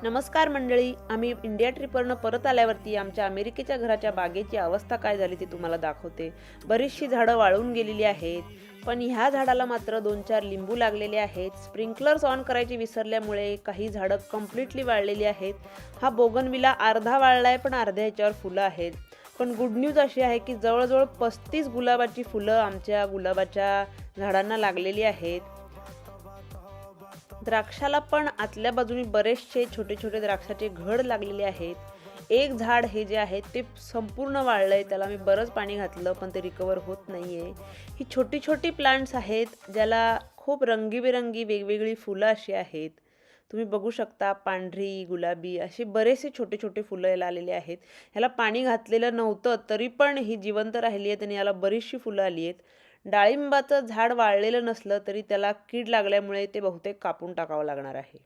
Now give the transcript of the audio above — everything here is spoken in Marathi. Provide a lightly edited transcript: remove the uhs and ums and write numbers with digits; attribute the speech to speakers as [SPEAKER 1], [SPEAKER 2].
[SPEAKER 1] नमस्कार मंडळी, आम्ही इंडिया ट्रिपवरनं परत आल्यावरती आमच्या अमेरिकेच्या घराच्या बागेची अवस्था काय झाली ती तुम्हाला दाखवते. बरीचशी झाडं वाळून गेलेली आहेत, पण ह्या झाडाला मात्र 2-4 लिंबू लागलेले आहेत. स्प्रिंकलर्स ऑन करायची विसरल्यामुळे काही झाडं कंप्लीटली वाळलेली आहेत. हा बोगनविला अर्धा वाळला आहे, पण अर्ध्या ह्याच्यावर फुलं आहेत. पण गुड न्यूज अशी आहे की जवळजवळ 35 गुलाबाची फुलं आमच्या गुलाबाच्या झाडांना लागलेली आहेत. द्राक्षाला पण आतल्या बाजूने बरेचसे छोटे छोटे द्राक्षाचे घड लागलेले आहेत. एक झाड हे जे आहे ते संपूर्ण वाळलंय, त्याला मी बरंच पाणी घातलं पण ते रिकवर होत नाहीये. ही छोटी छोटी प्लांट्स आहेत ज्याला खूप रंगीबेरंगी वेगवेगळी फुलं अशी आहेत. तुम्ही बघू शकता, पांढरी, गुलाबी अशी बरेचसे छोटे छोटे फुलं याला आलेले आहेत. ह्याला पाणी घातलेलं नव्हतं तरी पण ही जिवंत राहिली आहेत आणि याला बरीचशी फुलं आली आहेत. डाळिंबाचं झाड वाळलेलं नसलं तरी त्याला कीड लागल्यामुळे ते बहुतेक कापून टाकावं लागणार आहे.